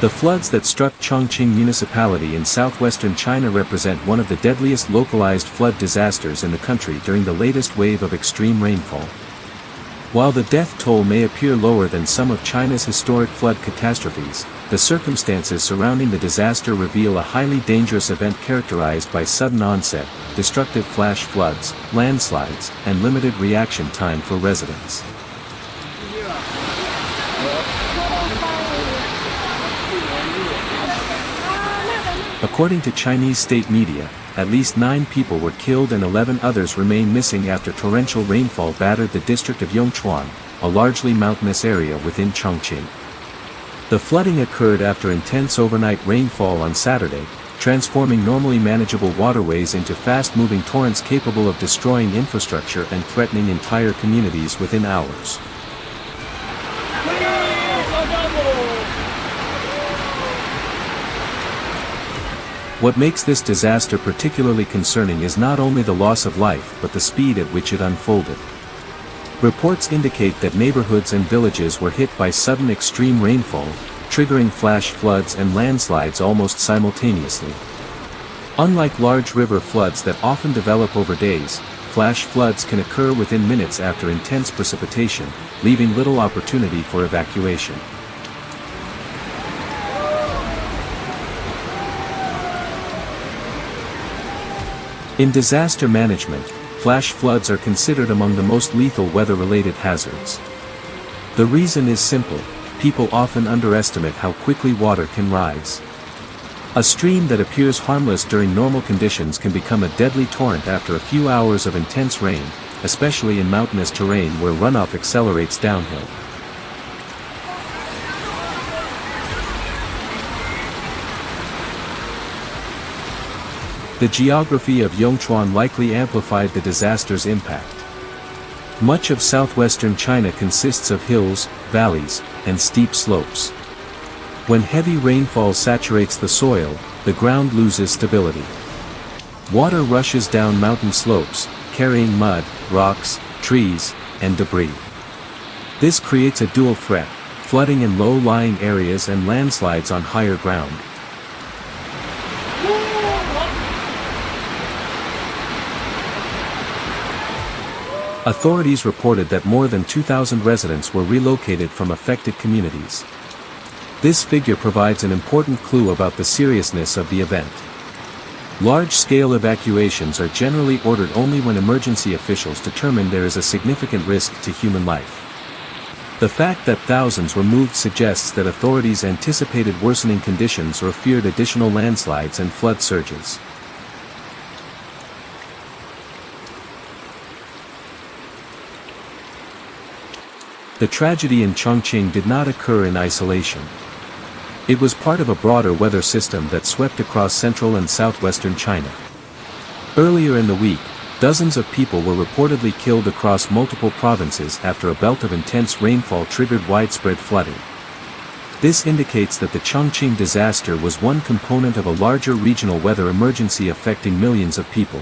The floods that struck Chongqing municipality in southwestern China represent one of the deadliest localized flood disasters in the country during the latest wave of extreme rainfall. While the death toll may appear lower than some of China's historic flood catastrophes, the circumstances surrounding the disaster reveal a highly dangerous event characterized by sudden onset, destructive flash floods, landslides, and limited reaction time for residents. According to Chinese state media, at least 9 people were killed and 11 others remain missing after torrential rainfall battered the district of Yongchuan, a largely mountainous area within Chongqing. The flooding occurred after intense overnight rainfall on Saturday, transforming normally manageable waterways into fast-moving torrents capable of destroying infrastructure and threatening entire communities within hours. What makes this disaster particularly concerning is not only the loss of life but the speed at which it unfolded. Reports indicate that neighborhoods and villages were hit by sudden extreme rainfall, triggering flash floods and landslides almost simultaneously. Unlike large river floods that often develop over days, flash floods can occur within minutes after intense precipitation, leaving little opportunity for evacuation. In disaster management, flash floods are considered among the most lethal weather-related hazards. The reason is simple: people often underestimate how quickly water can rise. A stream that appears harmless during normal conditions can become a deadly torrent after a few hours of intense rain, especially in mountainous terrain where runoff accelerates downhill. The geography of Yongchuan likely amplified the disaster's impact. Much of southwestern China consists of hills, valleys, and steep slopes. When heavy rainfall saturates the soil, the ground loses stability. Water rushes down mountain slopes, carrying mud, rocks, trees, and debris. This creates a dual threat: flooding in low-lying areas and landslides on higher ground. Authorities reported that more than 2,000 residents were relocated from affected communities. This figure provides an important clue about the seriousness of the event. Large-scale evacuations are generally ordered only when emergency officials determine there is a significant risk to human life. The fact that thousands were moved suggests that authorities anticipated worsening conditions or feared additional landslides and flood surges. The tragedy in Chongqing did not occur in isolation. It was part of a broader weather system that swept across central and southwestern China. Earlier in the week, dozens of people were reportedly killed across multiple provinces after a belt of intense rainfall triggered widespread flooding. This indicates that the Chongqing disaster was one component of a larger regional weather emergency affecting millions of people.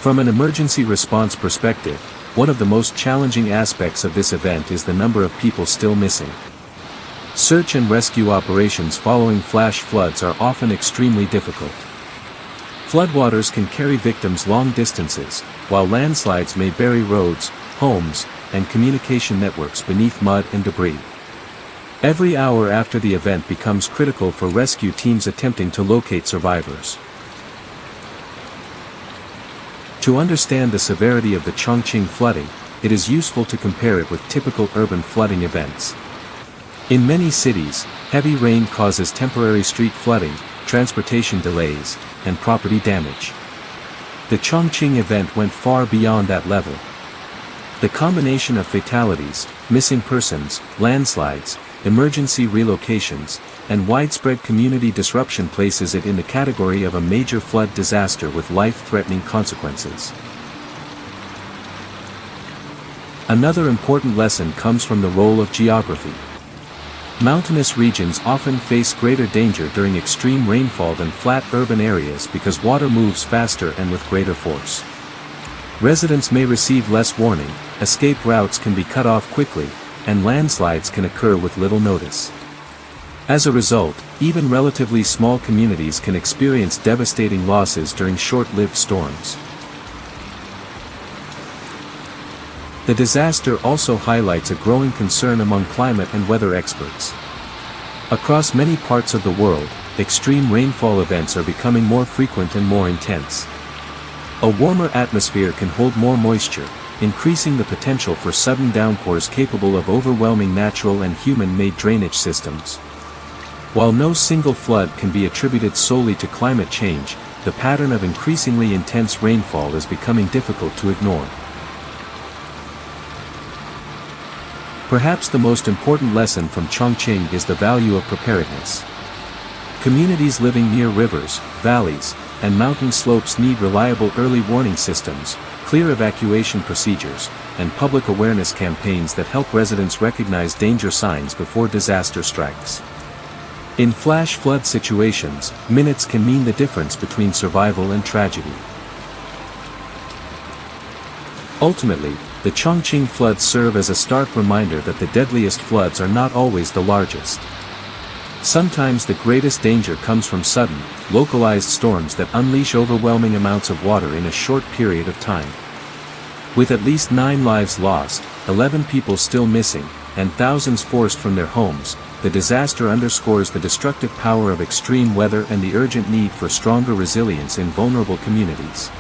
From an emergency response perspective, one of the most challenging aspects of this event is the number of people still missing. Search and rescue operations following flash floods are often extremely difficult. Floodwaters can carry victims long distances, while landslides may bury roads, homes, and communication networks beneath mud and debris. Every hour after the event becomes critical for rescue teams attempting to locate survivors. To understand the severity of the Chongqing flooding, it is useful to compare it with typical urban flooding events. In many cities, heavy rain causes temporary street flooding, transportation delays, and property damage. The Chongqing event went far beyond that level. The combination of fatalities, missing persons, landslides, emergency relocations, and widespread community disruption places it in the category of a major flood disaster with life-threatening consequences. Another important lesson comes from the role of geography. Mountainous regions often face greater danger during extreme rainfall than flat urban areas because water moves faster and with greater force. Residents may receive less warning, escape routes can be cut off quickly, and landslides can occur with little notice. As a result, even relatively small communities can experience devastating losses during short-lived storms. The disaster also highlights a growing concern among climate and weather experts. Across many parts of the world, extreme rainfall events are becoming more frequent and more intense. A warmer atmosphere can hold more moisture, increasing the potential for sudden downpours capable of overwhelming natural and human-made drainage systems. While no single flood can be attributed solely to climate change, the pattern of increasingly intense rainfall is becoming difficult to ignore. Perhaps the most important lesson from Chongqing is the value of preparedness. Communities living near rivers, valleys, and mountain slopes need reliable early warning systems, clear evacuation procedures, and public awareness campaigns that help residents recognize danger signs before disaster strikes. In flash flood situations, minutes can mean the difference between survival and tragedy. Ultimately, the Chongqing floods serve as a stark reminder that the deadliest floods are not always the largest. Sometimes the greatest danger comes from sudden, localized storms that unleash overwhelming amounts of water in a short period of time. With at least 9 lives lost, 11 people still missing, and thousands forced from their homes, the disaster underscores the destructive power of extreme weather and the urgent need for stronger resilience in vulnerable communities.